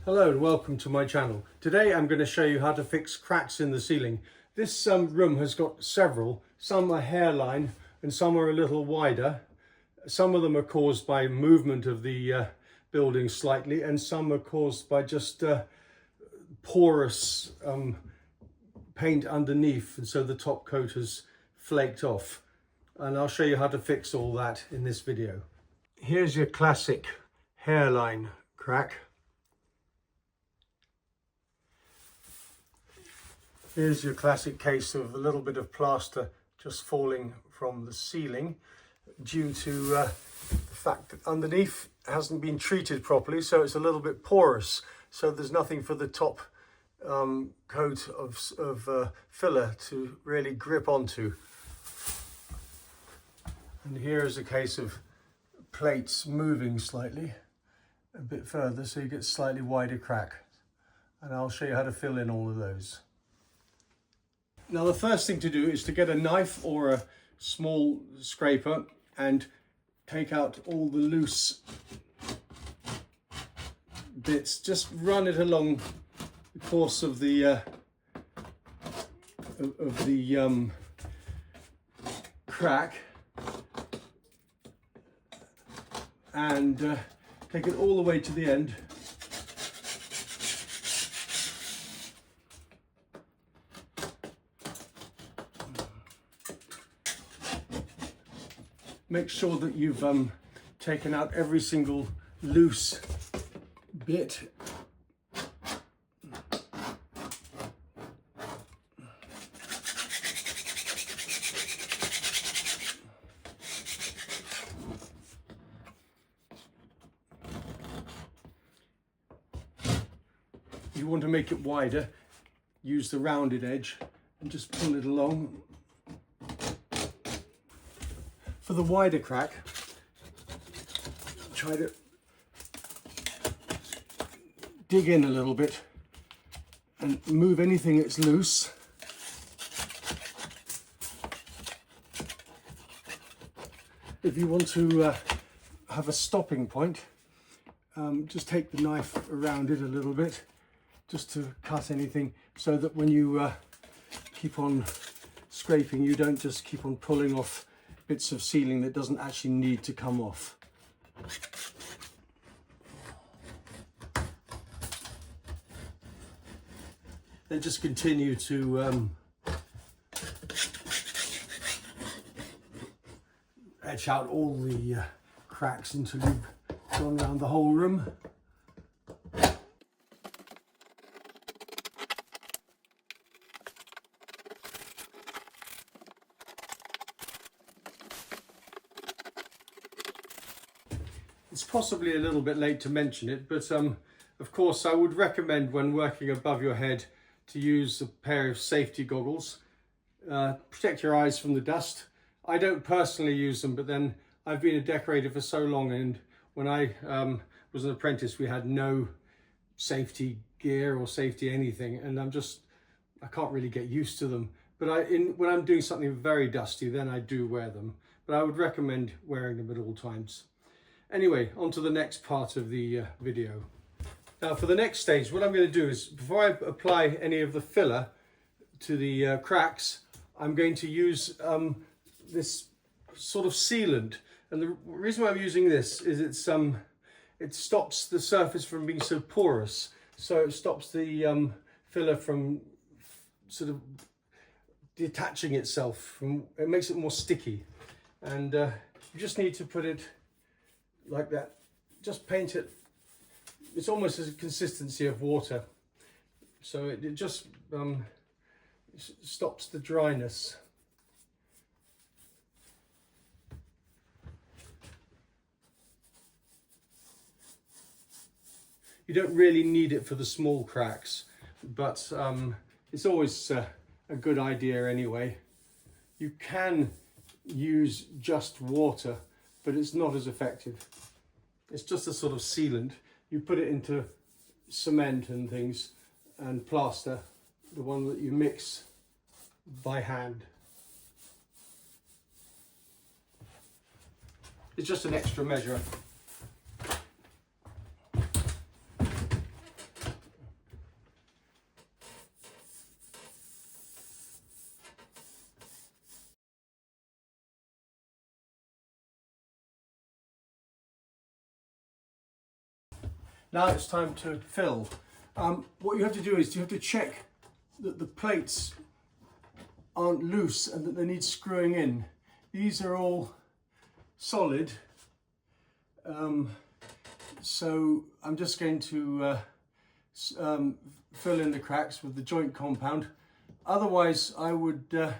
Hello and welcome to my channel. Today I'm going to show you how to fix cracks in the ceiling. This room has got several. Some are hairline and some are a little wider. Some of them are caused by movement of the building slightly, and some are caused by just porous paint underneath, and so the top coat has flaked off. And I'll show you how to fix all that in this video. Here's your classic hairline crack. Here's your classic case of a little bit of plaster just falling from the ceiling due to the fact that underneath hasn't been treated properly, so it's a little bit porous. So there's nothing for the top coat of filler to really grip onto. And here is a case of plates moving slightly a bit further, so you get slightly wider crack. And I'll show you how to fill in all of those. Now the first thing to do is to get a knife or a small scraper and take out all the loose bits. Just run it along the course of the crack and take it all the way to the end. Make sure that you've taken out every single loose bit. You want to make it wider, use the rounded edge and just pull it along. For the wider crack, try to dig in a little bit and move anything that's loose. If you want to have a stopping point, just take the knife around it a little bit just to cut anything, so that when you keep on scraping, you don't just keep on pulling off bits of ceiling that doesn't actually need to come off. Then just continue to etch out all the cracks until you've gone around the whole room. It's possibly a little bit late to mention it, but of course I would recommend when working above your head to use a pair of safety goggles. Protect your eyes from the dust. I don't personally use them, but then I've been a decorator for so long, and when I was an apprentice we had no safety gear or safety anything, and I can't really get used to them. But when I'm doing something very dusty, then I do wear them. But I would recommend wearing them at all times. Anyway, on to the next part of the video. Now for the next stage, what I'm going to do is, before I apply any of the filler to the cracks, I'm going to use this sort of sealant. And the reason why I'm using this is it stops the surface from being so porous. So it stops the filler from sort of detaching itself. It makes it more sticky. And you just need to put it like that. Just paint it. It's almost as a consistency of water, so it just stops the dryness. You don't really need it for the small cracks, but it's always a good idea anyway. You can use just water, but it's not as effective. It's just a sort of sealant. You put it into cement and things and plaster, the one that you mix by hand. It's just an extra measure. Now it's time to fill. What you have to do is you have to check that the plates aren't loose and that they need screwing in. These are all solid, so I'm just going to fill in the cracks with the joint compound. Otherwise I would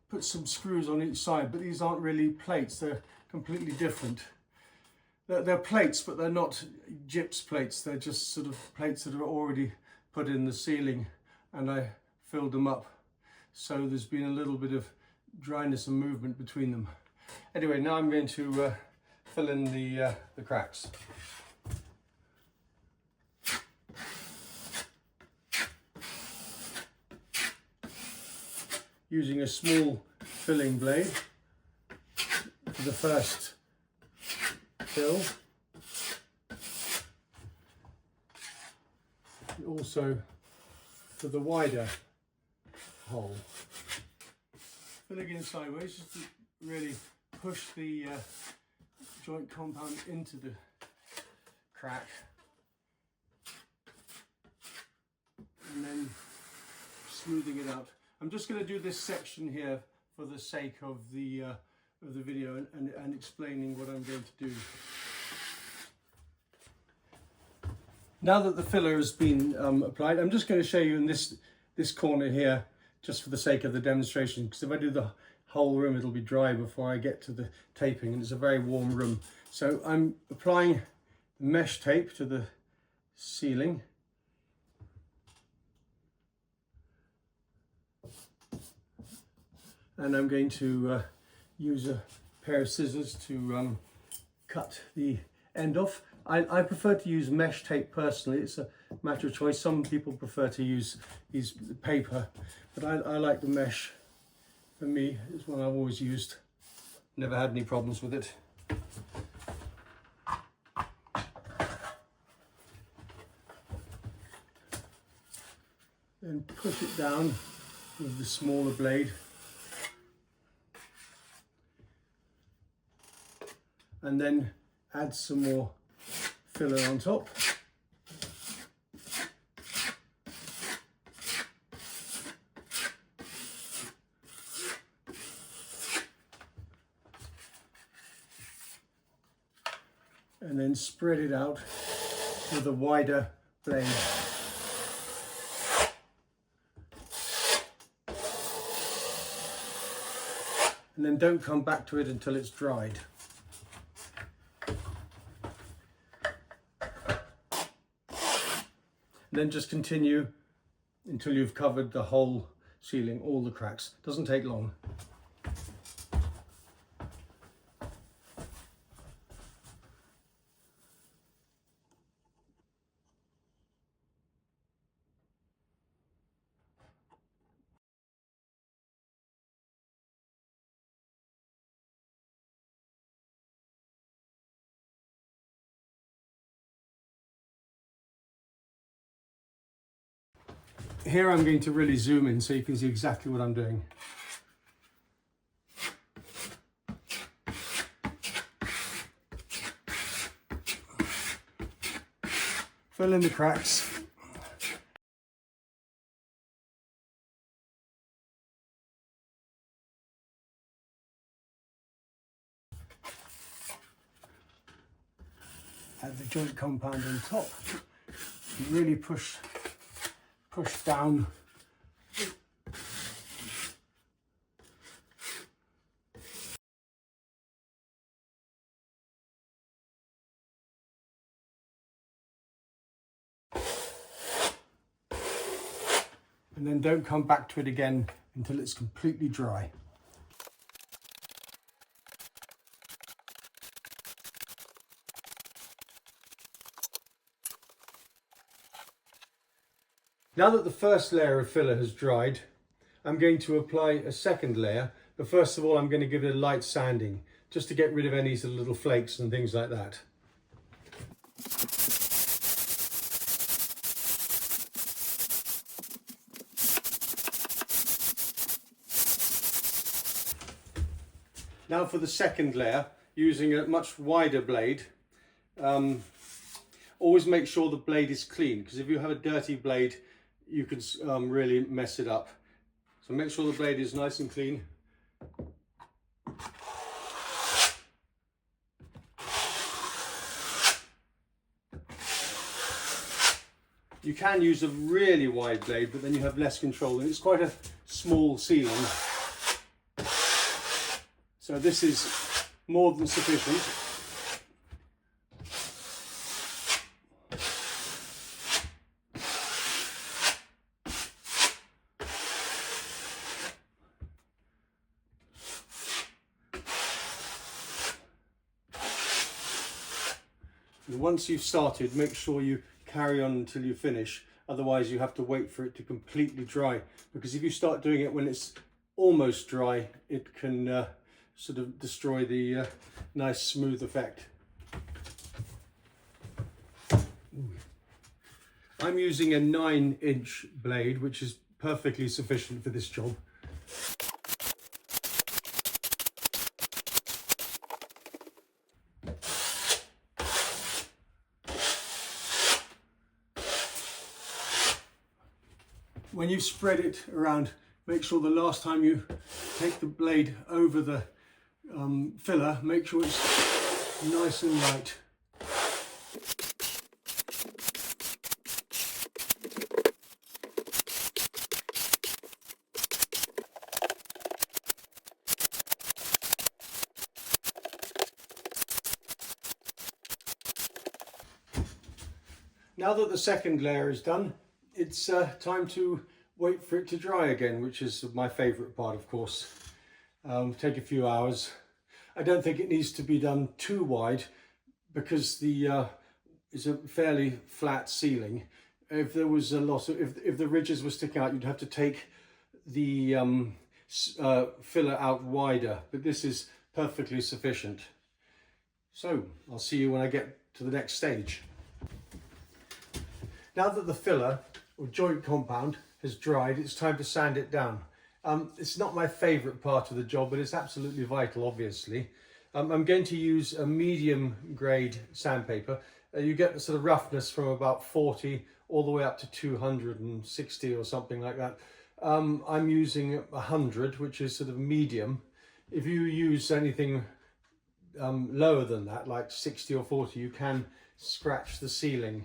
put some screws on each side, but these aren't really plates, they're completely different. They're plates, but they're not gyps plates, they're just sort of plates that are already put in the ceiling, and I filled them up. So there's been a little bit of dryness and movement between them. Anyway, now I'm going to fill in the cracks. Using a small filling blade for the first fill. And also for the wider hole. Filling in sideways just to really push the joint compound into the crack, and then smoothing it out. I'm just going to do this section here for the sake of the video and explaining what I'm going to do. Now that the filler has been applied, I'm just going to show you in this corner here, just for the sake of the demonstration, because if I do the whole room it'll be dry before I get to the taping, and it's a very warm room. So I'm applying mesh tape to the ceiling. And I'm going to use a pair of scissors to cut the end off. I prefer to use mesh tape personally. It's a matter of choice. Some people prefer to use these paper, but I like the mesh. For me, it's one I've always used. Never had any problems with it. Then push it down with the smaller blade. And then add some more filler on top. And then spread it out with a wider blade. And then don't come back to it until it's dried. Then just continue until you've covered the whole ceiling, all the cracks. Doesn't take long. Here I'm going to really zoom in so you can see exactly what I'm doing. Fill in the cracks. Add the joint compound on top. And really push down. And then don't come back to it again until it's completely dry. Now that the first layer of filler has dried, I'm going to apply a second layer, but first of all I'm going to give it a light sanding, just to get rid of any sort of little flakes and things like that. Now for the second layer, using a much wider blade, always make sure the blade is clean, because if you have a dirty blade, you can really mess it up. So make sure the blade is nice and clean. You can use a really wide blade, but then you have less control, and it's quite a small sealing. So this is more than sufficient. And once you've started, make sure you carry on until you finish. Otherwise you have to wait for it to completely dry, because if you start doing it when it's almost dry, it can sort of destroy the nice smooth effect. I'm using a 9-inch blade, which is perfectly sufficient for this job. When you spread it around, make sure the last time you take the blade over the filler, make sure it's nice and light. Now that the second layer is done, it's time to wait for it to dry again, which is my favourite part, of course. Take a few hours. I don't think it needs to be done too wide, because it's a fairly flat ceiling. If there was a lot of, if the ridges were sticking out, you'd have to take the filler out wider, but this is perfectly sufficient. So I'll see you when I get to the next stage. Now that the filler or joint compound has dried, it's time to sand it down. It's not my favourite part of the job, but it's absolutely vital, obviously. I'm going to use a medium grade sandpaper. You get the sort of roughness from about 40 all the way up to 260 or something like that. I'm using 100, which is sort of medium. If you use anything lower than that, like 60 or 40, you can scratch the ceiling.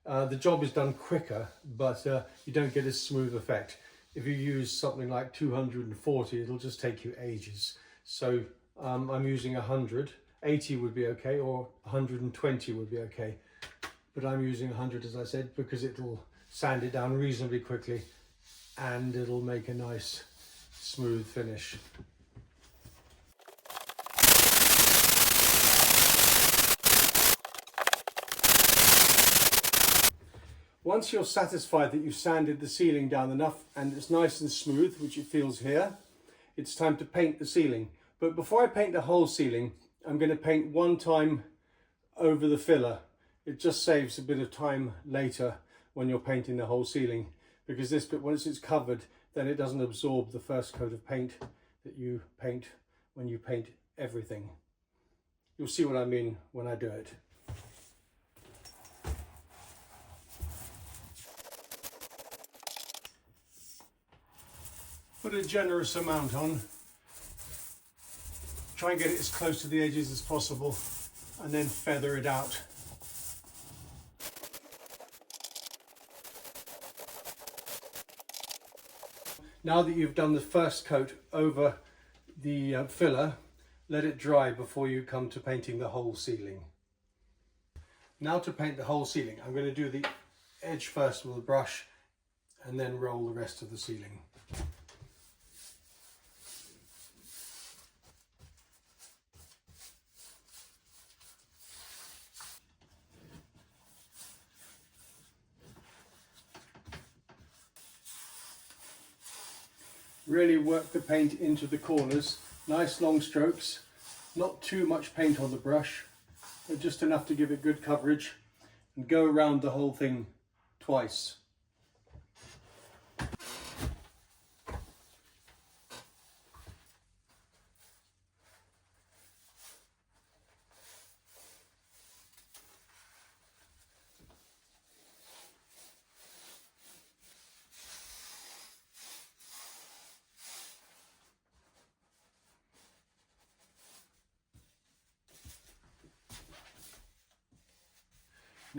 The job is done quicker, but you don't get a smooth effect. If you use something like 240, it'll just take you ages. So I'm using 100. 80 would be okay, or 120 would be okay. But I'm using 100, as I said, because it'll sand it down reasonably quickly and it'll make a nice smooth finish. Once you're satisfied that you've sanded the ceiling down enough and it's nice and smooth, which it feels here, it's time to paint the ceiling. But before I paint the whole ceiling, I'm going to paint one time over the filler. It just saves a bit of time later when you're painting the whole ceiling, because this bit, once it's covered, then it doesn't absorb the first coat of paint that you paint when you paint everything. You'll see what I mean when I do it. Put a generous amount on. Try and get it as close to the edges as possible, and then feather it out. Now that you've done the first coat over the filler, let it dry before you come to painting the whole ceiling. Now to paint the whole ceiling, I'm going to do the edge first with a brush and then roll the rest of the ceiling. Really work the paint into the corners, nice long strokes, not too much paint on the brush, but just enough to give it good coverage, and go around the whole thing twice.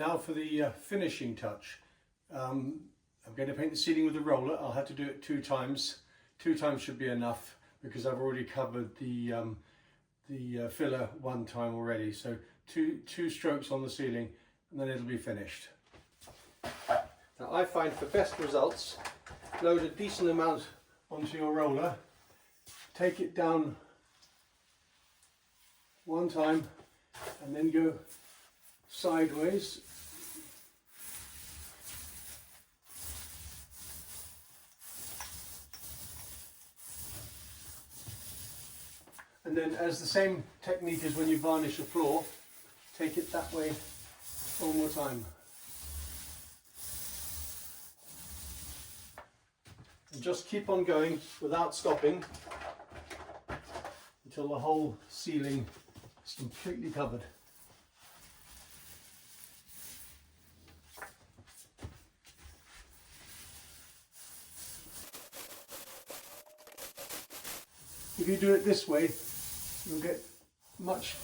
Now for the finishing touch. I'm going to paint the ceiling with a roller. I'll have to do it 2 times. 2 times should be enough because I've already covered the filler 1 time already. So two strokes on the ceiling and then it'll be finished. Now I find for best results, load a decent amount onto your roller, take it down 1 time and then go sideways. And then, as the same technique as when you varnish a floor, take it that way 1 more time. And just keep on going without stopping until the whole ceiling is completely covered. If you do it this way, you'll get much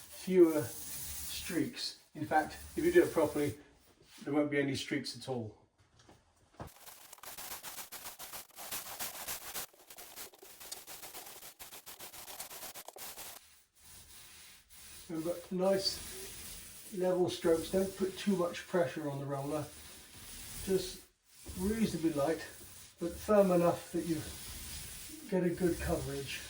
fewer streaks. In fact, if you do it properly, there won't be any streaks at all. Remember, nice level strokes. Don't put too much pressure on the roller. Just reasonably light, but firm enough that you get a good coverage.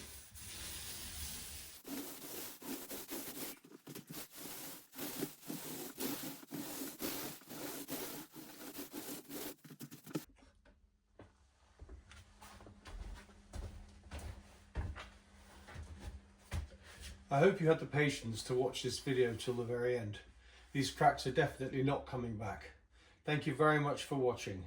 I hope you had the patience to watch this video till the very end. These cracks are definitely not coming back. Thank you very much for watching.